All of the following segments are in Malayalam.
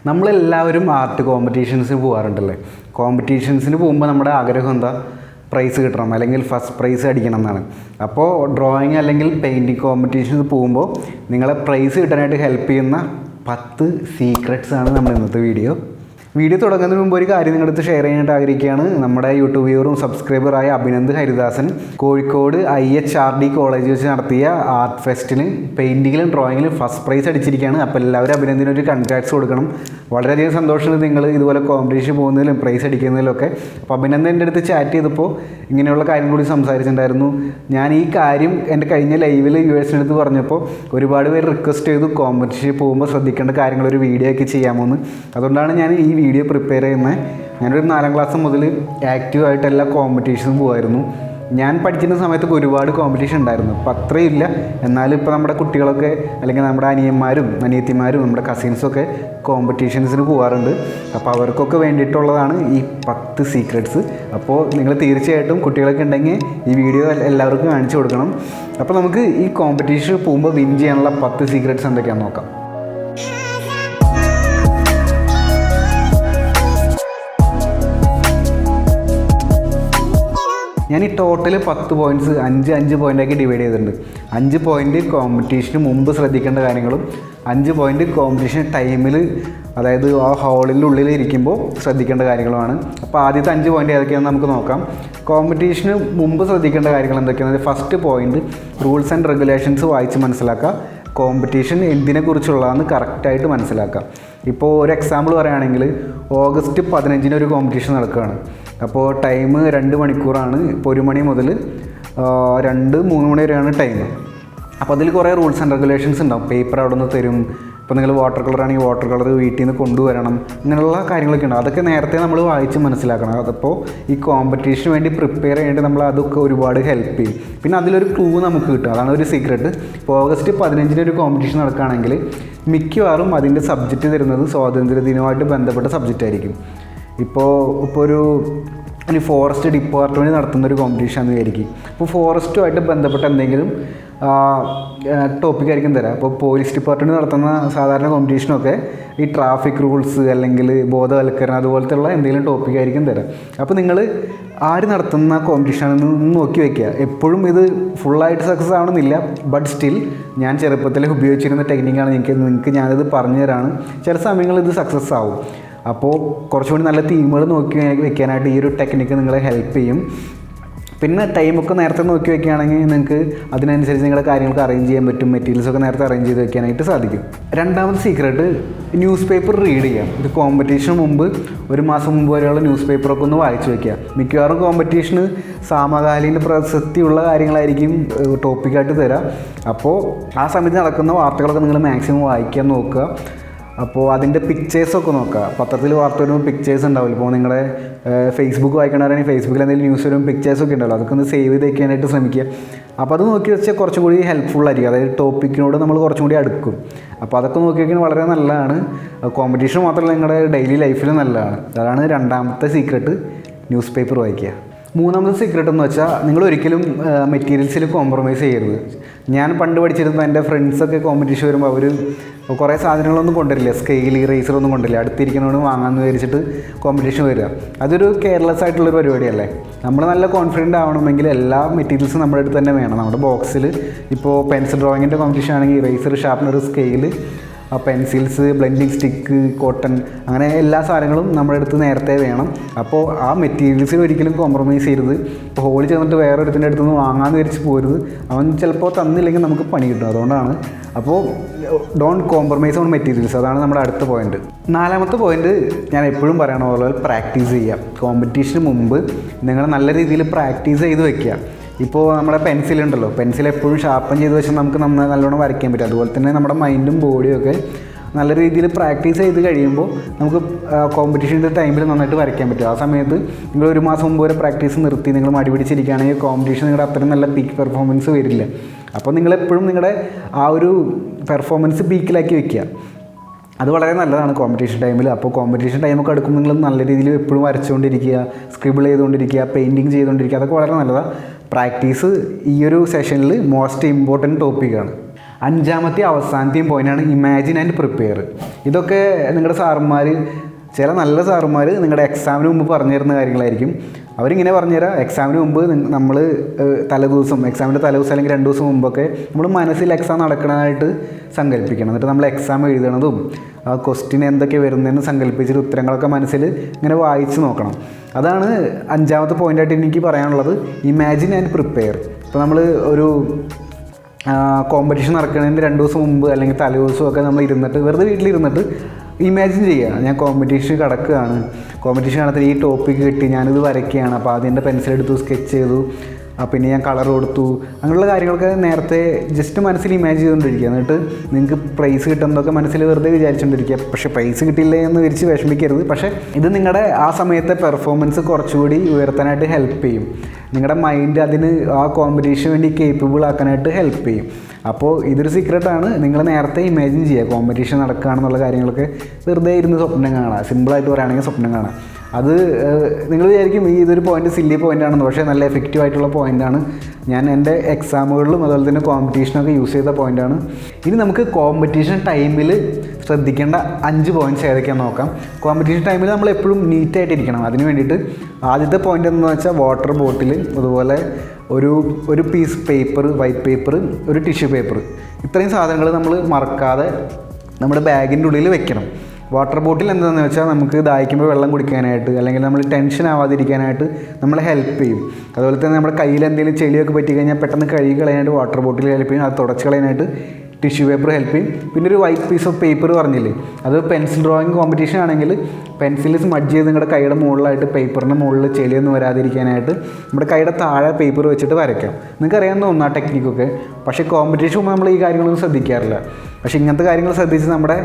നമ്മളെല്ലാവരും ആർട്ട് കോമ്പറ്റീഷൻസിന് പോകാറുണ്ടല്ലേ. കോമ്പറ്റീഷൻസിന് പോകുമ്പോൾ നമ്മുടെ ആഗ്രഹം എന്താ? പ്രൈസ് കിട്ടണം, അല്ലെങ്കിൽ ഫസ്റ്റ് പ്രൈസ് അടിക്കണം എന്നാണ്. അപ്പോൾ ഡ്രോയിങ് അല്ലെങ്കിൽ പെയിൻറ്റിങ് കോമ്പറ്റീഷൻസ് പോകുമ്പോൾ നിങ്ങളെ പ്രൈസ് കിട്ടാനായിട്ട് ഹെൽപ്പ് ചെയ്യുന്ന 10 സീക്രട്സ് ആണ് നമ്മൾ ഇന്നത്തെ വീഡിയോ തുടങ്ങുന്നതിന് മുമ്പ് ഒരു കാര്യം നിങ്ങളുടെ അടുത്ത് ഷെയർ ചെയ്യാനായിട്ട് ആഗ്രഹിക്കുകയാണ്. നമ്മുടെ യൂട്യൂബ് വ്യൂവറും സബ്സ്ക്രൈബറായ അഭിനന്ദ് ഹരിദാസൻ കോഴിക്കോട് IHRD കോളേജ് വെച്ച് നടത്തിയ ആർട്ട് ഫെസ്റ്റിന് പെയിൻറ്റിങ്ങിലും ഡ്രോയിങ്ങിലും ഫസ്റ്റ് പ്രൈസ് അടിച്ചിരിക്കുകയാണ്. അപ്പോൾ എല്ലാവരും അഭിനന്ദിനൊരു കൺഗ്രാറ്റ്സ് കൊടുക്കണം. വളരെയധികം സന്തോഷമുണ്ട് നിങ്ങൾ ഇതുപോലെ കോമ്പറ്റീഷൻ പോകുന്നതിലും പ്രൈസ് അടിക്കുന്നതിലൊക്കെ. അപ്പോൾ അഭിനന്ദ് എൻ്റെ അടുത്ത് ചാറ്റ് ചെയ്തപ്പോൾ ഇങ്ങനെയുള്ള കാര്യം കൂടി സംസാരിച്ചിട്ടുണ്ടായിരുന്നു. ഞാൻ ഈ കാര്യം എൻ്റെ കഴിഞ്ഞ ലൈവിൽ വ്യൂവേഴ്സിൻ്റെ അടുത്ത് പറഞ്ഞപ്പോൾ ഒരുപാട് പേര് റിക്വസ്റ്റ് ചെയ്തു കോമ്പറ്റീഷൻ പോകുമ്പോൾ ശ്രദ്ധിക്കേണ്ട കാര്യങ്ങൾ ഒരു വീഡിയോ ഒക്കെ ചെയ്യാമെന്ന്. അതുകൊണ്ടാണ് ഞാൻ ഈ വീഡിയോ പ്രിപ്പയർ ചെയ്യുന്നത്. ഞാനൊരു 4ാം ക്ലാസ് മുതൽ ആക്റ്റീവായിട്ട് എല്ലാ കോമ്പറ്റീഷനും പോകുമായിരുന്നു. ഞാൻ പഠിക്കുന്ന സമയത്തൊക്കെ ഒരുപാട് കോമ്പറ്റീഷൻ ഉണ്ടായിരുന്നു. അപ്പോൾ അത്രയും ഇല്ല, എന്നാലും ഇപ്പോൾ നമ്മുടെ കുട്ടികളൊക്കെ അല്ലെങ്കിൽ നമ്മുടെ അനിയന്മാരും അനിയത്തിമാരും നമ്മുടെ കസിൻസൊക്കെ കോമ്പറ്റീഷൻസിന് പോകാറുണ്ട്. അപ്പോൾ അവർക്കൊക്കെ വേണ്ടിയിട്ടുള്ളതാണ് ഈ 10 സീക്രട്സ്. അപ്പോൾ നിങ്ങൾ തീർച്ചയായിട്ടും കുട്ടികളൊക്കെ ഉണ്ടെങ്കിൽ ഈ വീഡിയോ എല്ലാവർക്കും കാണിച്ചു കൊടുക്കണം. അപ്പോൾ നമുക്ക് ഈ കോമ്പറ്റീഷൻ പോകുമ്പോൾ വിൻ ചെയ്യാനുള്ള 10 സീക്രട്സ് എന്തൊക്കെയാണെന്ന് നോക്കാം. ഞാൻ ഈ ടോട്ടൽ 10 പോയിൻറ്റ്സ് 5 പോയിൻ്റാക്കി ഡിവൈഡ് ചെയ്തിട്ടുണ്ട്. 5 പോയിൻ്റ് കോമ്പറ്റീഷന് മുമ്പ് ശ്രദ്ധിക്കേണ്ട കാര്യങ്ങളും 5 പോയിൻ്റ് കോമ്പറ്റീഷൻ ടൈമിൽ, അതായത് ആ ഹാളിൻ്റെ ഉള്ളിൽ ഇരിക്കുമ്പോൾ ശ്രദ്ധിക്കേണ്ട കാര്യങ്ങളുമാണ്. അപ്പോൾ ആദ്യത്തെ 5 പോയിൻ്റ് ഏതൊക്കെയാണെന്ന് നമുക്ക് നോക്കാം. കോമ്പറ്റീഷന് മുമ്പ് ശ്രദ്ധിക്കേണ്ട കാര്യങ്ങൾ എന്തൊക്കെയാണ്? First point, rules and regulations വായിച്ച് മനസ്സിലാക്കുക. കോമ്പറ്റീഷൻ എന്തിനെക്കുറിച്ചുള്ളതെന്ന് കറക്റ്റായിട്ട് മനസ്സിലാക്കാം. ഇപ്പോൾ ഒരു എക്സാമ്പിൾ പറയുകയാണെങ്കിൽ ഓഗസ്റ്റ് 15 ഒരു കോമ്പറ്റീഷൻ നടക്കുകയാണ്. അപ്പോൾ ടൈം 2 മണിക്കൂറാണ്. ഇപ്പോൾ 1 മണി മുതൽ 2-3 മണി വരെയാണ് ടൈം. അപ്പോൾ അതിൽ കുറേ റൂൾസ് ആൻഡ് റെഗുലേഷൻസ് ഉണ്ടാവും. പേപ്പർ അവിടെ നിന്ന് തരും. ഇപ്പോൾ നിങ്ങൾ വാട്ടർ കളർ ആണെങ്കിൽ വാട്ടർ കളർ വീട്ടിൽ നിന്ന് കൊണ്ടുവരണം, ഇങ്ങനെയുള്ള കാര്യങ്ങളൊക്കെ ഉണ്ട്. അതൊക്കെ നേരത്തെ നമ്മൾ വായിച്ച് മനസ്സിലാക്കണം. അതപ്പോൾ ഈ കോമ്പറ്റീഷന് വേണ്ടി പ്രിപ്പയർ ചെയ്യേണ്ടി നമ്മൾ അതൊക്കെ ഒരുപാട് ഹെൽപ്പ് ചെയ്യും. പിന്നെ അതിലൊരു ക്ലൂ നമുക്ക് കിട്ടും, അതാണ് ഒരു സീക്രട്ട്. ഇപ്പോൾ ഓഗസ്റ്റ് 15 ഒരു കോമ്പറ്റീഷൻ നടക്കുകയാണെങ്കിൽ മിക്കവാറും അതിൻ്റെ സബ്ജക്റ്റ് തരുന്നത് സ്വാതന്ത്ര്യ ദിനവുമായിട്ട് ബന്ധപ്പെട്ട സബ്ജക്റ്റ് ആയിരിക്കും. ഇപ്പോൾ ഒരു ഫോറസ്റ്റ് ഡിപ്പാർട്ട്മെൻറ്റ് നടത്തുന്നൊരു കോമ്പറ്റീഷൻ എന്ന് വിചാരിക്കും. അപ്പോൾ ഫോറസ്റ്റുമായിട്ട് ബന്ധപ്പെട്ട എന്തെങ്കിലും ടോപ്പിക്കായിരിക്കും തരാം. അപ്പോൾ പോലീസ് ഡിപ്പാർട്ട്മെൻറ്റ് നടത്തുന്ന സാധാരണ കോമ്പറ്റീഷനൊക്കെ ഈ ട്രാഫിക് റൂൾസ് അല്ലെങ്കിൽ ബോധവൽക്കരണം അതുപോലത്തുള്ള എന്തെങ്കിലും ടോപ്പിക്കായിരിക്കും തരാം. അപ്പോൾ നിങ്ങൾ ആര് നടത്തുന്ന കോമ്പറ്റീഷനാണെന്ന് നോക്കി വയ്ക്കുക. എപ്പോഴും ഇത് ഫുള്ളായിട്ട് സക്സസ് ആവണമെന്നില്ല, ബട്ട് സ്റ്റിൽ ഞാൻ ചെറുപ്പത്തിൽ ഉപയോഗിച്ചിരുന്ന ടെക്നിക്കാണ്. നിങ്ങൾക്ക് ഞാനിത് പറഞ്ഞു തരാണ്. ചില സമയങ്ങളിൽ ഇത് സക്സസ് ആവും. അപ്പോൾ കുറച്ചുകൂടി നല്ല തീമുകൾ നോക്കി വെക്കാനായിട്ട് ഈ ഒരു ടെക്നിക്ക് നിങ്ങളെ ഹെൽപ്പ് ചെയ്യും. പിന്നെ ടൈമൊക്കെ നേരത്തെ നോക്കി വെക്കുകയാണെങ്കിൽ നിങ്ങൾക്ക് അതിനനുസരിച്ച് നിങ്ങളുടെ കാര്യങ്ങൾക്ക് അറേഞ്ച് ചെയ്യാൻ പറ്റും. മെറ്റീരിയൽസൊക്കെ നേരത്തെ അറേഞ്ച് ചെയ്ത് വെക്കാനായിട്ട് സാധിക്കും. രണ്ടാമത്തെ സീക്രട്ട്, ന്യൂസ് പേപ്പർ റീഡ് ചെയ്യാം. ഇത് കോമ്പറ്റീഷന് മുമ്പ് 1 മാസം മുമ്പ് വരെയുള്ള ന്യൂസ് പേപ്പറൊക്കെ ഒന്ന് വായിച്ച് വയ്ക്കുക. മിക്കവാറും കോമ്പറ്റീഷന് സമകാലീന പ്രസക്തിയുള്ള കാര്യങ്ങളായിരിക്കും ടോപ്പിക്കായിട്ട് തരാം. അപ്പോൾ ആ സമയത്ത് നടക്കുന്ന വാർത്തകളൊക്കെ നിങ്ങൾ മാക്സിമം വായിക്കാൻ നോക്കുക. അപ്പോൾ അതിൻ്റെ പിക്ചേഴ്സൊക്കെ നോക്കുക. പത്രത്തിൽ വാർത്ത വരുമ്പോൾ പിക്ചേഴ്സ് ഉണ്ടാവില്ല. ഇപ്പോൾ നിങ്ങളുടെ ഫേസ്ബുക്ക് വായിക്കണമെങ്കിൽ ഫേസ്ബുക്കിൽ എന്തെങ്കിലും ന്യൂസ് വരുമ്പോൾ പിക്ചേഴ്സൊക്കെ ഉണ്ടല്ലോ, അതൊക്കെ ഒന്ന് സേവ് ചെയ്ത് വയ്ക്കാനായിട്ട് ശ്രമിക്കുക. അപ്പോൾ അത് നോക്കി വെച്ചാൽ കുറച്ചും കൂടി ഹെൽപ്ഫുൾ ആയിരിക്കും. അതായത് ടോപ്പിക്കിനോട് നമ്മൾ കുറച്ചും കൂടി അടുക്കും. അപ്പോൾ അതൊക്കെ നോക്കി വയ്ക്കാൻ വളരെ നല്ലതാണ്. കോമ്പറ്റീഷൻ മാത്രമല്ല, നിങ്ങളുടെ ഡെയിലി ലൈഫിൽ നല്ലതാണ്. അതാണ് രണ്ടാമത്തെ സീക്രട്ട്, ന്യൂസ് പേപ്പർ വായിക്കുക. മൂന്നാമത്തെ സീക്രട്ട് എന്ന് വെച്ചാൽ നിങ്ങൾ ഒരിക്കലും മെറ്റീരിയൽസിൽ കോംപ്രമൈസ് ചെയ്യരുത്. ഞാൻ പണ്ട് പഠിച്ചിരുന്ന എൻ്റെ ഫ്രണ്ട്സൊക്കെ കോമ്പറ്റീഷൻ വരുമ്പോൾ അവർ കുറേ സാധനങ്ങളൊന്നും കൊണ്ടുവരില്ല, സ്കെയിൽ റേസറൊന്നും കൊണ്ടുവരില്ല. അടുത്തിരിക്കുന്നതുകൊണ്ട് വാങ്ങാമെന്ന് വിചാരിച്ചിട്ട് കോമ്പറ്റീഷൻ വരിക. അതൊരു കെയർലെസ് ആയിട്ടുള്ളൊരു പരിപാടിയല്ലേ. നമ്മൾ നല്ല കോൺഫിഡൻ്റ് ആവണമെങ്കിൽ എല്ലാ മെറ്റീരിയൽസും നമ്മുടെ അടുത്ത് തന്നെ വേണം. നമ്മുടെ ബോക്സിൽ ഇപ്പോൾ പെൻസിൽ ഡ്രോയിങ്ങിൻ്റെ കോമ്പറ്റീഷൻ ആണെങ്കിൽ eraser, sharpener, scale, pencils, blending stick, cotton, അങ്ങനെ എല്ലാ സാധനങ്ങളും നമ്മുടെ അടുത്ത് നേരത്തെ വേണം. അപ്പോൾ ആ മെറ്റീരിയൽസിൽ ഒരിക്കലും കോംപ്രമൈസ് ചെയ്യരുത്. ഇപ്പോൾ ഹോളിൽ ചെന്നിട്ട് വേറെ ഒരുത്തിൻ്റെ അടുത്തുനിന്ന് വാങ്ങാമെന്ന് വിചാരിച്ച് പോരുത്. അവൻ ചിലപ്പോൾ തന്നില്ലെങ്കിൽ നമുക്ക് പണി കിട്ടും. അതുകൊണ്ടാണ്. അപ്പോൾ ഡോണ്ട് കോംപ്രമൈസ് ഓൺ മെറ്റീരിയൽസ്. അതാണ് നമ്മുടെ അടുത്ത പോയിന്റ്. നാലാമത്തെ പോയിന്റ്, ഞാൻ എപ്പോഴും പറയണ പോലെ പ്രാക്ടീസ് ചെയ്യുക. കോമ്പറ്റീഷന് മുമ്പ് നിങ്ങൾ നല്ല രീതിയിൽ പ്രാക്ടീസ് ചെയ്ത് വയ്ക്കുക. ഇപ്പോൾ നമ്മുടെ പെൻസിലുണ്ടല്ലോ, പെൻസിൽ എപ്പോഴും ഷാർപ്പൻ ചെയ്ത് വെച്ചാൽ നമുക്ക് നല്ലോണം വരയ്ക്കാൻ പറ്റും. അതുപോലെ തന്നെ നമ്മുടെ മൈൻഡും ബോഡിയും ഒക്കെ നല്ല രീതിയിൽ പ്രാക്ടീസ് ചെയ്ത് കഴിയുമ്പോൾ നമുക്ക് കോമ്പറ്റീഷൻ്റെ ടൈമിൽ നന്നായിട്ട് വരയ്ക്കാൻ പറ്റും. ആ സമയത്ത് നിങ്ങൾ 1 മാസം മുമ്പ് വരെ പ്രാക്ടീസ് നിർത്തി നിങ്ങൾ മടി പിടിച്ചിരിക്കുകയാണെങ്കിൽ കോമ്പറ്റീഷൻ നിങ്ങളുടെ അത്രയും നല്ല പീക്ക് പെർഫോമൻസ് വരില്ല. അപ്പോൾ നിങ്ങളെപ്പോഴും നിങ്ങളുടെ ആ ഒരു പെർഫോമൻസ് പീക്കിലാക്കി വയ്ക്കുക. അത് വളരെ നല്ലതാണ് കോമ്പറ്റീഷൻ ടൈമിൽ. അപ്പോൾ കോമ്പറ്റീഷൻ ടൈമൊക്കെ അടുക്കുമ്പോൾ നിങ്ങൾ നല്ല രീതിയിൽ എപ്പോഴും വരച്ചുകൊണ്ടിരിക്കുക, സ്ക്രിബിൾ ചെയ്തുകൊണ്ടിരിക്കുക, പെയിൻറ്റിങ് ചെയ്തുകൊണ്ടിരിക്കുക. അതൊക്കെ വളരെ നല്ലതാണ്. പ്രാക്ടീസ് ഈ ഒരു സെഷനിൽ മോസ്റ്റ് ഇമ്പോർട്ടൻറ്റ് ടോപ്പിക്കാണ്. അഞ്ചാമത്തെ അവസാനത്തെയും പോയിൻ്റാണ് ഇമാജിൻ ആൻഡ് പ്രിപ്പയർ. ഇതൊക്കെ നിങ്ങളുടെ സാറന്മാർ, ചില നല്ല സാറന്മാർ നിങ്ങളുടെ എക്സാമിന് മുമ്പ് പറഞ്ഞു തരുന്ന കാര്യങ്ങളായിരിക്കും. അവരിങ്ങനെ പറഞ്ഞുതരാം, എക്സാമിന് മുമ്പ് നമ്മൾ തലേദിവസം, എക്സാമിൻ്റെ തലേദിവസം അല്ലെങ്കിൽ 2 ദിവസം മുമ്പൊക്കെ നമ്മൾ മനസ്സിൽ എക്സാം നടക്കണതായിട്ട് സങ്കല്പിക്കണം. എന്നിട്ട് നമ്മൾ എക്സാം എഴുതണതും ആ ക്വസ്റ്റ്യൻ എന്തൊക്കെ വരുന്നതെന്ന് സങ്കല്പിച്ചിട്ട് ഉത്തരങ്ങളൊക്കെ മനസ്സിൽ ഇങ്ങനെ വായിച്ച് നോക്കണം. അതാണ് 5ാമത്തെ പോയിൻ്റായിട്ട് എനിക്ക് പറയാനുള്ളത്, ഇമാജിൻ ആൻഡ് പ്രിപ്പയർ. ഇപ്പോൾ നമ്മൾ ഒരു കോമ്പറ്റീഷൻ നടക്കുന്നതിന് 2 ദിവസം മുമ്പ് അല്ലെങ്കിൽ തലേ ദിവസമൊക്കെ നമ്മൾ ഇരുന്നിട്ട്, വെറുതെ വീട്ടിലിരുന്നിട്ട് ഇമാജിൻ ചെയ്യുക, ഞാൻ കോമ്പറ്റീഷൻ കിടക്കുകയാണ്, കോമ്പറ്റീഷൻ നടത്തി ഈ ടോപ്പിക്ക് കിട്ടി, ഞാനിത് വരയ്ക്കുകയാണ്, അപ്പോൾ ആദ്യം എൻ്റെ പെൻസിലെടുത്തു, സ്കെച്ച് ചെയ്തു, പിന്നെ ഞാൻ കളർ കൊടുത്തു, അങ്ങനെയുള്ള കാര്യങ്ങളൊക്കെ നേരത്തെ ജസ്റ്റ് മനസ്സിൽ ഇമാജിൻ ചെയ്തുകൊണ്ടിരിക്കുക. എന്നിട്ട് നിങ്ങൾക്ക് പ്രൈസ് കിട്ടുന്നതൊക്കെ മനസ്സിൽ വെറുതെ വിചാരിച്ചുകൊണ്ടിരിക്കുക. പക്ഷേ പ്രൈസ് കിട്ടില്ല എന്ന് വിരിച്ച് വിഷമിക്കരുത്. പക്ഷേ ഇത് നിങ്ങളുടെ ആ സമയത്തെ പെർഫോമൻസ് കുറച്ചുകൂടി ഉയർത്താനായിട്ട് ഹെൽപ്പ് ചെയ്യും. നിങ്ങളുടെ മൈൻഡ് അതിന് ആ കോമ്പറ്റീഷന് വേണ്ടി കേപ്പബിൾ ആക്കാനായിട്ട് ഹെൽപ്പ് ചെയ്യും. അപ്പോൾ ഇതൊരു സീക്രട്ടാണ്. നിങ്ങൾ നേരത്തെ ഇമാജിൻ ചെയ്യുക, കോമ്പറ്റീഷൻ നടക്കുകയാണെന്നുള്ള കാര്യങ്ങളൊക്കെ വെറുതെ ഇരുന്ന് സ്വപ്നം കാണുക. സിമ്പിളായിട്ട് പറയുകയാണെങ്കിൽ സ്വപ്നം കാണുക. അത് നിങ്ങൾ വിചാരിക്കും ഇതൊരു പോയിൻ്റ് സില്ലി പോയിൻ്റാണെന്ന്, പക്ഷേ നല്ല എഫക്റ്റീവായിട്ടുള്ള പോയിൻ്റാണ്. ഞാൻ എൻ്റെ എക്സാമുകളിലും അതുപോലെ തന്നെ കോമ്പറ്റീഷനൊക്കെ യൂസ് ചെയ്ത പോയിൻ്റാണ്. ഇനി നമുക്ക് കോമ്പറ്റീഷൻ ടൈമിൽ ശ്രദ്ധിക്കേണ്ട 5 പോയിൻറ്റ്സ് ഏതൊക്കെയാണെന്ന് നോക്കാം. കോമ്പറ്റീഷൻ ടൈമിൽ നമ്മൾ എപ്പോഴും നീറ്റായിട്ടിരിക്കണം. അതിന് വേണ്ടിയിട്ട് ആദ്യത്തെ പോയിൻ്റ് എന്ന് വെച്ചാൽ വാട്ടർ ബോട്ടിൽ, അതുപോലെ ഒരു പീസ് പേപ്പർ, വൈറ്റ് പേപ്പർ, ഒരു ടിഷ്യൂ പേപ്പർ, ഇത്രയും സാധനങ്ങൾ നമ്മൾ മറക്കാതെ നമ്മുടെ ബാഗിൻ്റെ ഉള്ളിൽ വെക്കണം. വാട്ടർ ബോട്ടിൽ എന്താണെന്ന് വെച്ചാൽ നമുക്ക് ദാഹിക്കുമ്പോൾ വെള്ളം കുടിക്കാനായിട്ട്, അല്ലെങ്കിൽ നമ്മൾ ടെൻഷൻ ആവാതിരിക്കാനായിട്ട് നമ്മളെ ഹെൽപ്പ് ചെയ്യും. അതുപോലെ തന്നെ നമ്മുടെ കയ്യിൽ എന്തെങ്കിലും ചെളിയൊക്കെ പറ്റിക്കഴിഞ്ഞാൽ പെട്ടെന്ന് കഴുകി കളയാനായിട്ട് വാട്ടർ ബോട്ടിൽ ഹെൽപ്പ് ചെയ്യും. അത് തുടച്ച് കളയാനായിട്ട് ടിഷ്യൂ പേപ്പർ ഹെൽപ്പ് ചെയ്യും. പിന്നെ ഒരു വൈറ്റ് പീസ് ഓഫ് പേപ്പർ പറഞ്ഞില്ലേ, അത് പെൻസിൽ ഡ്രോയിങ് കോമ്പറ്റീഷൻ ആണെങ്കിൽ പെൻസിൽ സ്മഡ്ജ് ചെയ്ത് നിങ്ങളുടെ കൈയുടെ മുകളിലായിട്ട്, പേപ്പറിൻ്റെ മുകളിൽ ചെളിയൊന്നും വരാതിരിക്കാനായിട്ട് നമ്മുടെ കൈയുടെ താഴെ പേപ്പർ വെച്ചിട്ട് വരയ്ക്കാം. നിങ്ങൾക്ക് അറിയാവുന്ന ഒന്നാ ടെക്നിക്കൊക്കെ. പക്ഷേ കോമ്പറ്റീഷൻ മുമ്പ് നമ്മൾ ഈ കാര്യങ്ങളൊന്നും ശ്രദ്ധിക്കാറില്ല. പക്ഷേ ഇങ്ങനത്തെ കാര്യങ്ങൾ ശ്രദ്ധിച്ച് നമ്മുടെ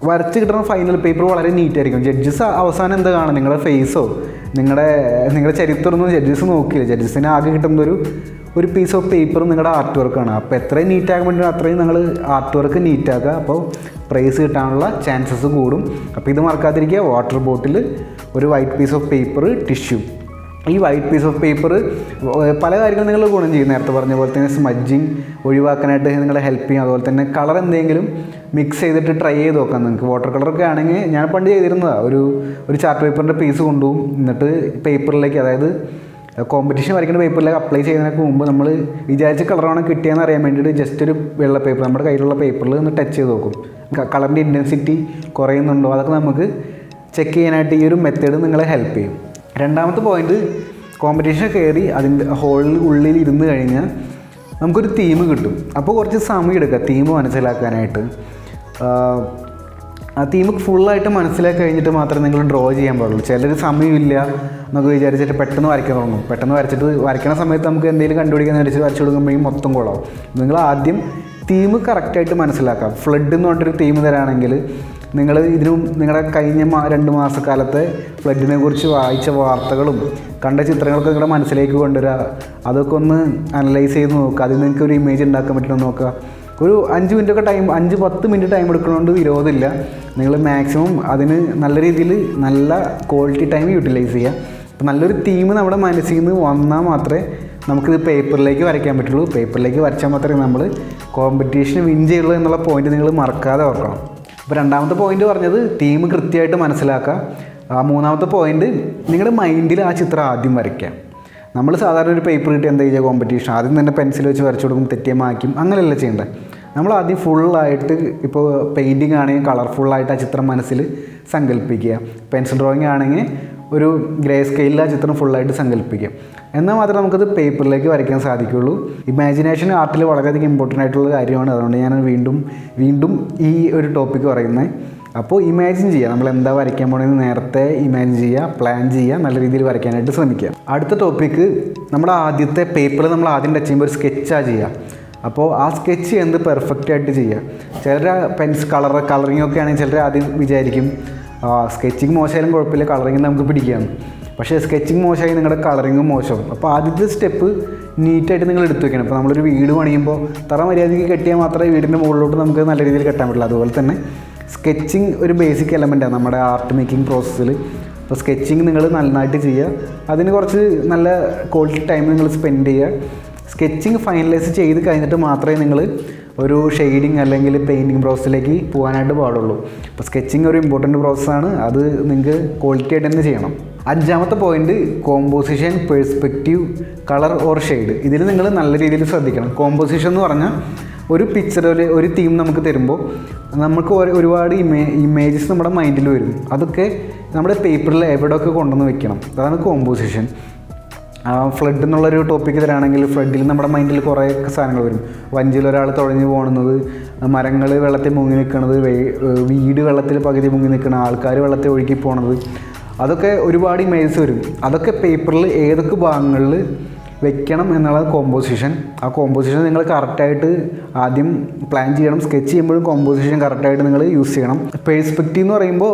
വരച്ച് കിട്ടുന്ന ഫൈനൽ പേപ്പർ വളരെ നീറ്റായിരിക്കും. ജഡ്ജസ് അവസാനം എന്താ കാണും, നിങ്ങളുടെ ഫേസോ നിങ്ങളുടെ ചരിത്രമൊന്നും ജഡ്ജസ് നോക്കിയില്ല. ജഡ്ജസിന് ആകെ കിട്ടുന്ന ഒരു പീസ് ഓഫ് പേപ്പർ നിങ്ങളുടെ ആർട്ട് വർക്കാണ്. അപ്പോൾ എത്രയും നീറ്റാകാൻ വേണ്ടി അത്രയും നിങ്ങൾ ആർട്ട് വർക്ക് നീറ്റാക്കുക. അപ്പോൾ പ്രൈസ് കിട്ടാനുള്ള ചാൻസസ് കൂടും. അപ്പോൾ ഇത് മറക്കാതിരിക്കുക. വാട്ടർ ബോട്ടിൽ, ഒരു white piece of paper, tissue. ഈ വൈറ്റ് പീസ് ഓഫ് പേപ്പർ പല കാര്യങ്ങളും നിങ്ങൾ ഗുണം ചെയ്യും. നേരത്തെ പറഞ്ഞ പോലെ തന്നെ സ്മഡ്ജിങ് ഒഴിവാക്കാനായിട്ട് നിങ്ങളെ ഹെൽപ്പ് ചെയ്യും. അതുപോലെ തന്നെ കളർ എന്തെങ്കിലും മിക്സ് ചെയ്തിട്ട് ട്രൈ ചെയ്ത് നോക്കാം. നിങ്ങൾക്ക് വാട്ടർ കളറൊക്കെ ആണെങ്കിൽ ഞാൻ പണ്ട് ചെയ്തിരുന്നതാണ്. ഒരു ചാർട്ട് പേപ്പറിൻ്റെ പീസ് കൊണ്ടുപോകും, എന്നിട്ട് പേപ്പറിലേക്ക്, അതായത് കോമ്പറ്റീഷൻ വരയ്ക്കുന്ന പേപ്പറിലേക്ക് അപ്ലൈ ചെയ്യുന്നതിനൊക്കെ മുമ്പ് നമ്മൾ വിചാരിച്ച കളറാണ് കിട്ടിയെന്ന് അറിയാൻ വേണ്ടിയിട്ട് ജസ്റ്റ് ഒരു വെള്ള പേപ്പർ നമ്മുടെ കയ്യിലുള്ള പേപ്പറിൽ ഒന്ന് ടച്ച് ചെയ്ത് നോക്കും. കളറിൻ്റെ ഇൻറ്റൻസിറ്റി കുറയുന്നുണ്ടോ അതൊക്കെ നമുക്ക് ചെക്ക് ചെയ്യാനായിട്ട് ഈ ഒരു മെത്തേഡ് നിങ്ങളെ ഹെൽപ്പ് ചെയ്യും. 2ാമത്തെ പോയിൻ്റ്, കോമ്പറ്റീഷൻ കയറി അതിൻ്റെ ഹോളിൽ ഉള്ളിൽ ഇരുന്ന് കഴിഞ്ഞാൽ നമുക്കൊരു തീം കിട്ടും. അപ്പോൾ കുറച്ച് സമയം എടുക്കുക തീം മനസ്സിലാക്കാനായിട്ട്. ആ തീം ഫുള്ളായിട്ട് മനസ്സിലാക്കി കഴിഞ്ഞിട്ട് മാത്രമേ നിങ്ങൾ ഡ്രോ ചെയ്യാൻ പാടുള്ളൂ. ചിലർ സമയമില്ല എന്നൊക്കെ വിചാരിച്ചിട്ട് പെട്ടെന്ന് വരയ്ക്കാൻ തുടങ്ങും. പെട്ടെന്ന് വരച്ചിട്ട് വരയ്ക്കുന്ന സമയത്ത് നമുക്ക് എന്തെങ്കിലും കണ്ടുപിടിക്കാൻ വരച്ച് വരച്ചു കൊടുക്കുമ്പോഴേക്കും മൊത്തം കൊള്ളാവും. നിങ്ങൾ ആദ്യം തീം കറക്റ്റായിട്ട് മനസ്സിലാക്കാം. ഫ്ലഡ് എന്ന് പറഞ്ഞിട്ടൊരു തീം തരാണെങ്കിൽ നിങ്ങൾ നിങ്ങളുടെ കഴിഞ്ഞ 2 മാസക്കാലത്തെ ഫ്ലഡിനെ കുറിച്ച് വായിച്ച വാർത്തകളും കണ്ട ചിത്രങ്ങളൊക്കെ നിങ്ങളുടെ മനസ്സിലേക്ക് കൊണ്ടുവരിക. അതൊക്കെ ഒന്ന് അനലൈസ് ചെയ്ത് നോക്കുക. അതിൽ നിങ്ങൾക്ക് ഒരു ഇമേജ് ഉണ്ടാക്കാൻ പറ്റുമെന്ന് നോക്കുക. ഒരു 5 മിനിറ്റൊക്കെ ടൈം, 5-10 മിനിറ്റ് ടൈം എടുക്കുന്നതുകൊണ്ട് വിരോധമില്ല. നിങ്ങൾ മാക്സിമം അതിന് നല്ല രീതിയിൽ നല്ല ക്വാളിറ്റി ടൈം യൂട്ടിലൈസ് ചെയ്യുക. അപ്പോൾ നല്ലൊരു തീം നമ്മുടെ മനസ്സിൽ നിന്ന് വന്നാൽ മാത്രമേ നമുക്കിത് പേപ്പറിലേക്ക് വരയ്ക്കാൻ പറ്റുള്ളൂ. പേപ്പറിലേക്ക് വരച്ചാൽ മാത്രമേ നമ്മൾ കോമ്പറ്റീഷൻ വിൻ ചെയ്യുള്ളൂ എന്നുള്ള പോയിന്റ് നിങ്ങൾ മറക്കാതെ ഓർക്കണം. അപ്പോൾ 2ാമത്തെ പോയിന്റ് പറഞ്ഞത് തീം കൃത്യമായിട്ട് മനസ്സിലാക്കുക. 3ാമത്തെ പോയിന്റ്, നിങ്ങളുടെ മൈൻഡിൽ ആ ചിത്രം ആദ്യം വരയ്ക്കാം. നമ്മൾ സാധാരണ ഒരു പേപ്പർ കിട്ടി എന്താ ചെയ്യുക, കോമ്പറ്റീഷൻ ആദ്യം തന്നെ പെൻസിൽ വെച്ച് വരച്ചു കൊടുക്കും, തെറ്റിയ മായ്ക്കും, അങ്ങനെയല്ല ചെയ്യേണ്ടത്. നമ്മൾ ആദ്യം ഫുള്ളായിട്ട്, ഇപ്പോൾ പെയിൻറ്റിങ് ആണെങ്കിൽ കളർഫുള്ളായിട്ട് ആ ചിത്രം മനസ്സിൽ സങ്കല്പിക്കുക. പെൻസിൽ ഡ്രോയിങ് ആണെങ്കിൽ ഒരു ഗ്രേ സ്കെയിലിൽ ആ ചിത്രം ഫുള്ളായിട്ട് സങ്കല്പിക്കുക. എന്നാൽ മാത്രമേ നമുക്കത് പേപ്പറിലേക്ക് വരയ്ക്കാൻ സാധിക്കുകയുള്ളൂ. ഇമാജിനേഷൻ ആർട്ടിൽ വളരെയധികം ഇമ്പോർട്ടൻ്റ് ആയിട്ടുള്ള കാര്യമാണ്. അതുകൊണ്ട് ഞാൻ വീണ്ടും ഈ ഒരു ടോപ്പിക്ക് പറയുന്നത്. അപ്പോൾ ഇമാജിൻ ചെയ്യുക, നമ്മൾ എന്താ വരയ്ക്കാൻ പോകണമെന്ന് നേരത്തെ ഇമാജിൻ ചെയ്യുക, പ്ലാൻ ചെയ്യുക, നല്ല രീതിയിൽ വരയ്ക്കാനായിട്ട് ശ്രമിക്കുക. അടുത്ത ടോപ്പിക്ക്, നമ്മുടെ ആദ്യത്തെ പേപ്പർ നമ്മൾ ആദ്യം ടച്ച് ചെയ്യുമ്പോൾ ഒരു സ്കെച്ചാണ് ചെയ്യുക. അപ്പോൾ ആ സ്കെച്ച് എന്ത് പെർഫെക്റ്റ് ആയിട്ട് ചെയ്യുക. ചിലർ കളറിങ് ഒക്കെ ആണെങ്കിൽ ചിലർ ആദ്യം വിചാരിക്കും സ്കെച്ചിങ് മോശമായാലും കുഴപ്പമില്ല, കളറിങ് നമുക്ക് പിടിക്കാമെന്ന്. പക്ഷേ സ്കെച്ചിങ് മോശമായി നിങ്ങളുടെ കളറിങ്ങും മോശം. അപ്പോൾ ആദ്യത്തെ സ്റ്റെപ്പ് നീറ്റായിട്ട് നിങ്ങൾ എടുത്തു വെക്കണം. ഇപ്പോൾ നമ്മളൊരു വീട് പണിയുമ്പോൾ തറ മര്യാദയ്ക്ക് കെട്ടിയാൽ മാത്രമേ വീടിൻ്റെ മുകളിലോട്ട് നമുക്ക് നല്ല രീതിയിൽ കെട്ടാൻ പറ്റുള്ളൂ. അതുപോലെ തന്നെ സ്കെച്ചിങ് ഒരു ബേസിക് എലമെൻറ്റാണ് നമ്മുടെ ആർട്ട് മേക്കിംഗ് പ്രോസസ്സിൽ. അപ്പോൾ സ്കെച്ചിങ് നിങ്ങൾ നന്നായിട്ട് ചെയ്യുക. അതിന് കുറച്ച് നല്ല ക്വാളിറ്റി ടൈം നിങ്ങൾ സ്പെൻഡ് ചെയ്യുക. സ്കെച്ചിങ് ഫൈനലൈസ് ചെയ്ത് കഴിഞ്ഞിട്ട് മാത്രമേ നിങ്ങൾ ഒരു ഷെയ്ഡിങ് അല്ലെങ്കിൽ പെയിൻറ്റിങ് പ്രോസസ്സിലേക്ക് പോകാനായിട്ട് പാടുള്ളൂ. അപ്പോൾ സ്കെച്ചിങ് ഒരു ഇമ്പോർട്ടൻറ്റ് പ്രോസസ്സാണ്, അത് നിങ്ങൾക്ക് ക്വാളിറ്റി ആയിട്ട് തന്നെ ചെയ്യണം. അഞ്ചാമത്തെ point composition, perspective, colour or shade. ഇതിൽ നിങ്ങൾ നല്ല രീതിയിൽ ശ്രദ്ധിക്കണം. കോമ്പോസിഷൻ എന്ന് പറഞ്ഞാൽ ഒരു പിക്ചറിൽ ഒരു തീം നമുക്ക് തരുമ്പോൾ നമുക്ക് ഒരുപാട് ഇമേജസ് നമ്മുടെ മൈൻഡിൽ വരും. അതൊക്കെ നമ്മുടെ പേപ്പറിൽ എവിടെയൊക്കെ കൊണ്ടുവന്ന് വെക്കണം. അതാണ് കോമ്പോസിഷൻ. ഫ്ലഡ് എന്നുള്ളൊരു ടോപ്പിക്ക് തരാണെങ്കിൽ ഫ്ലഡിൽ നമ്മുടെ മൈൻഡിൽ കുറേ സാധനങ്ങൾ വരും. വഞ്ചിയിൽ ഒരാൾ തുഴഞ്ഞു പോകുന്നത്, മരങ്ങൾ വെള്ളത്തിൽ മുങ്ങി നിൽക്കുന്നത്, വീട് വെള്ളത്തിൽ പകുതി മുങ്ങി നിൽക്കുന്നത്, ആൾക്കാർ വെള്ളത്തിൽ ഒഴുകി പോണത്, അതൊക്കെ ഒരുപാട് ഇമേജസ് വരും. അതൊക്കെ പേപ്പറിൽ ഏതൊക്കെ ഭാഗങ്ങളിൽ വെക്കണം എന്നുള്ളത് കോമ്പോസിഷൻ. ആ കോമ്പോസിഷൻ നിങ്ങൾ കറക്റ്റായിട്ട് ആദ്യം പ്ലാൻ ചെയ്യണം. സ്കെച്ച് ചെയ്യുമ്പോഴും കോമ്പോസിഷൻ കറക്റ്റായിട്ട് നിങ്ങൾ യൂസ് ചെയ്യണം. പെർസ്പെക്റ്റീവ് എന്ന് പറയുമ്പോൾ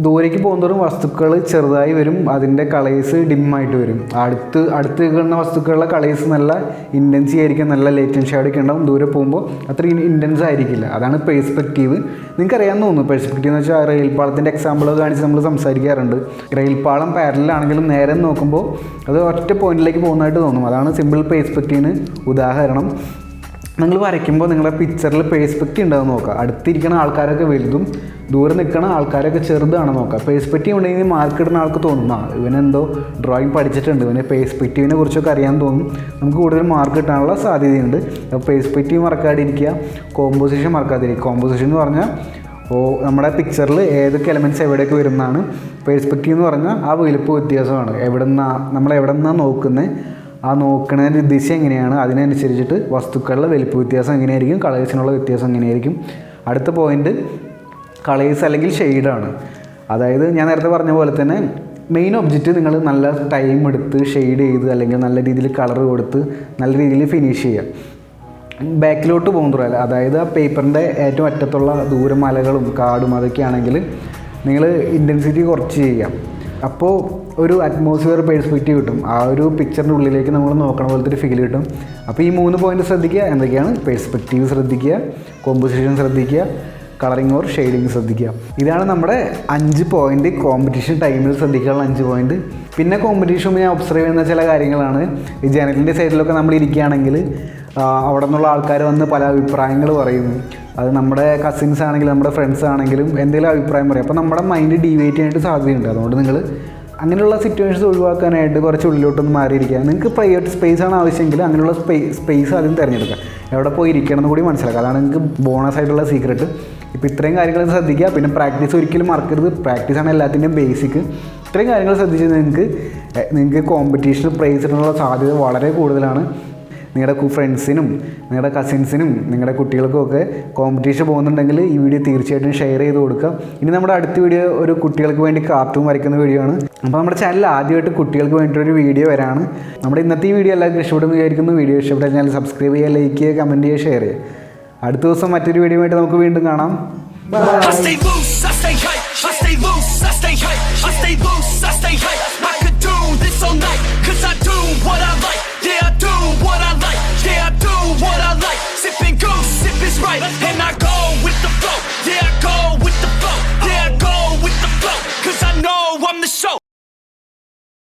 ദൂരേക്ക് പോകുന്നതോറും വസ്തുക്കൾ ചെറുതായി വരും, അതിൻ്റെ കളേഴ്സ് ഡിമ്മായിട്ട് വരും. അടുത്ത് നിൽക്കുന്ന വസ്തുക്കളുടെ കളേഴ്സ് നല്ല ഇൻറ്റൻസി ആയിരിക്കും, നല്ല ലൈറ്റ് ആൻഡ് ഷേഡൊക്കെ ഉണ്ടാവും. ദൂരെ പോകുമ്പോൾ അത്ര ഇൻറ്റൻസ് ആയിരിക്കില്ല. അതാണ് പെർസ്പെക്റ്റീവ്. നിങ്ങൾക്ക് അറിയാമെന്ന് തോന്നുന്നു. പെർസ്പെക്റ്റീവ് എന്ന് വെച്ചാൽ റെയിൽപാളത്തിൻ്റെ എക്സാമ്പിളൊക്കെ കാണിച്ച് നമ്മൾ സംസാരിക്കാറുണ്ട്. റെയിൽപാളം പാരലാണെങ്കിലും നേരെ നോക്കുമ്പോൾ അത് ഒറ്റ പോയിന്റിലേക്ക് പോകുന്നതായിട്ട് തോന്നും. അതാണ് സിമ്പിൾ പെർസ്പെക്റ്റീവിന് ഉദാഹരണം. നിങ്ങൾ വരയ്ക്കുമ്പോൾ നിങ്ങളുടെ പിക്ചറിൽ പെർസ്പെക്റ്റീവ് ഉണ്ടാകുന്ന നോക്കുക. അടുത്തിരിക്കുന്ന ആൾക്കാരൊക്കെ വലുതും ദൂരെ നിൽക്കുന്ന ആൾക്കാരൊക്കെ ചെറുതാണ് നോക്കുക. പെർസ്പെക്റ്റീവ് ഉണ്ടെങ്കിൽ മാർക്ക് ഇടുന്ന ആൾക്ക് തോന്നും ഇവനെന്തോ ഡ്രോയിങ് പഠിച്ചിട്ടുണ്ട്, ഇവന് പെർസ്പെക്റ്റീവിനെ കുറിച്ചൊക്കെ അറിയാൻ തോന്നും. നമുക്ക് കൂടുതൽ മാർക്ക് കിട്ടാനുള്ള സാധ്യതയുണ്ട്. അപ്പോൾ പെർസ്പെക്റ്റീവ് മറക്കാതിരിക്കുക, കോമ്പോസിഷൻ മറക്കാതിരിക്കുക. കോമ്പോസിഷൻ എന്ന് പറഞ്ഞാൽ നമ്മുടെ പിക്ചറിൽ ഏതൊക്കെ എലമെൻറ്റ്സ് എവിടെയൊക്കെ വരുന്നതാണ്. പെർസ്പെക്റ്റീവ് എന്ന് പറഞ്ഞാൽ ആ വലുപ്പ വ്യത്യാസമാണ്. നമ്മൾ എവിടെ നിന്നാണ് നോക്കുന്നത്, ആ നോക്കുന്നതിൻ്റെ ദിശ എങ്ങനെയാണ്, അതിനനുസരിച്ചിട്ട് വസ്തുക്കളുടെ വലിപ്പ വ്യത്യാസം എങ്ങനെയായിരിക്കും, കളേഴ്സിനുള്ള വ്യത്യാസം എങ്ങനെയായിരിക്കും. അടുത്ത പോയിൻ്റ് കളേഴ്സ് അല്ലെങ്കിൽ ഷെയ്ഡാണ്. അതായത് ഞാൻ നേരത്തെ പറഞ്ഞ പോലെ തന്നെ മെയിൻ ഒബ്ജക്റ്റ് നിങ്ങൾ നല്ല ടൈം എടുത്ത് ഷെയ്ഡ് ചെയ്ത് അല്ലെങ്കിൽ നല്ല രീതിയിൽ കളർ കൊടുത്ത് നല്ല രീതിയിൽ ഫിനിഷ് ചെയ്യുക. ബാക്കിലോട്ട് പോകുന്നതല്ല, അതായത് ആ പേപ്പറിൻ്റെ ഏറ്റവും അറ്റത്തുള്ള ദൂരം മലകളും കാടും അതൊക്കെയാണെങ്കിൽ നിങ്ങൾ ഇൻറ്റൻസിറ്റി കുറച്ച് ചെയ്യാം. അപ്പോൾ ഒരു അറ്റ്മോസ്ഫിയർ പെർസ്പെക്റ്റീവ് കിട്ടും. ആ ഒരു പിക്ചറിൻ്റെ ഉള്ളിലേക്ക് നമ്മൾ നോക്കണ പോലത്തെ ഒരു ഫീൽ കിട്ടും. അപ്പോൾ ഈ 3 പോയിന്റ് ശ്രദ്ധിക്കുക. എന്തൊക്കെയാണ്? പെർസ്പെക്റ്റീവ് ശ്രദ്ധിക്കുക, കോമ്പോസിഷൻ ശ്രദ്ധിക്കുക, കളറിങ് ഓർ ഷെയ്ഡിങ് ശ്രദ്ധിക്കുക. ഇതാണ് നമ്മുടെ 5 പോയിന്റ് കോമ്പറ്റീഷൻ ടൈമിൽ ശ്രദ്ധിക്കാനുള്ള 5 പോയിന്റ്. പിന്നെ കോമ്പറ്റീഷൻ ഞാൻ ഒബ്സർവ് ചെയ്യുന്ന ചില കാര്യങ്ങളാണ്. ഈ ജനലിൻ്റെ സൈഡിലൊക്കെ നമ്മൾ ഇരിക്കുകയാണെങ്കിൽ അവിടെ നിന്നുള്ള ആൾക്കാർ വന്ന് പല അഭിപ്രായങ്ങൾ പറയുന്നു. അത് നമ്മുടെ കസിൻസ് ആണെങ്കിലും നമ്മുടെ ഫ്രണ്ട്സ് ആണെങ്കിലും എന്തെങ്കിലും അഭിപ്രായം പറയും. അപ്പോൾ നമ്മുടെ മൈൻഡ് ഡീവിയേറ്റ് ചെയ്യാനായിട്ട് സാധ്യതയുണ്ട്. അതുകൊണ്ട് നിങ്ങൾ അങ്ങനെയുള്ള സിറ്റുവേഷൻസ് ഒഴിവാക്കാനായിട്ട് കുറച്ച് ഉള്ളിലോട്ടൊന്ന് മാറിയിരിക്കുക. നിങ്ങൾക്ക് പ്രൈവറ്റ് സ്പേസ് ആണ് ആവശ്യമെങ്കിൽ അങ്ങനെയുള്ള സ്പേസ് ആദ്യം തിരഞ്ഞെടുക്കുക. എവിടെ പോയി ഇരിക്കണം എന്ന് കൂടി മനസ്സിലാക്കുക. അതാണ് നിങ്ങൾക്ക് ബോണസ് ആയിട്ടുള്ള സീക്രട്ട്. ഇപ്പോൾ ഇത്രയും കാര്യങ്ങൾ ശ്രദ്ധിക്കുക. പിന്നെ പ്രാക്ടീസ് ഒരിക്കലും മറക്കരുത്. പ്രാക്ടീസാണ് എല്ലാത്തിൻ്റെയും ബേസിക്. ഇത്രയും കാര്യങ്ങൾ ശ്രദ്ധിച്ച് നിങ്ങൾക്ക് കോമ്പറ്റീഷന് പ്രൈസ് കിട്ടാനുള്ള സാധ്യത വളരെ കൂടുതലാണ്. നിങ്ങളുടെ ഫ്രണ്ട്സിനും നിങ്ങളുടെ കസിൻസിനും നിങ്ങളുടെ കുട്ടികൾക്കും ഒക്കെ കോമ്പറ്റീഷൻ പോകുന്നുണ്ടെങ്കിൽ ഈ വീഡിയോ തീർച്ചയായിട്ടും ഷെയർ ചെയ്ത് കൊടുക്കുക. ഇനി നമ്മുടെ അടുത്ത വീഡിയോ ഒരു കുട്ടികൾക്ക് വേണ്ടി കാർട്ടൂൺ വരയ്ക്കുന്ന വീഡിയോ ആണ്. അപ്പോൾ നമ്മുടെ ചാനൽ ആദ്യമായിട്ട് കുട്ടികൾക്ക് വേണ്ടിയിട്ടൊരു വീഡിയോ വരാണ്. നമ്മുടെ ഇന്നത്തെ ഈ വീഡിയോ എല്ലാവർക്കും ഇഷ്ടപ്പെടുമെന്ന് വിചാരിക്കുന്നു. വീഡിയോ ഇഷ്ടപ്പെട്ട ചാനൽ സബ്സ്ക്രൈബ് ചെയ്യുക, ലൈക്ക് ചെയ്യുക, കമൻറ്റ് ചെയ്യുക, ഷെയർ ചെയ്യുക. അടുത്ത ദിവസം മറ്റൊരു വീഡിയോ ആയിട്ട് നമുക്ക് വീണ്ടും കാണാം. I stay loose, I stay hype. I stay loose, I stay hype. I stay loose, I stay hype.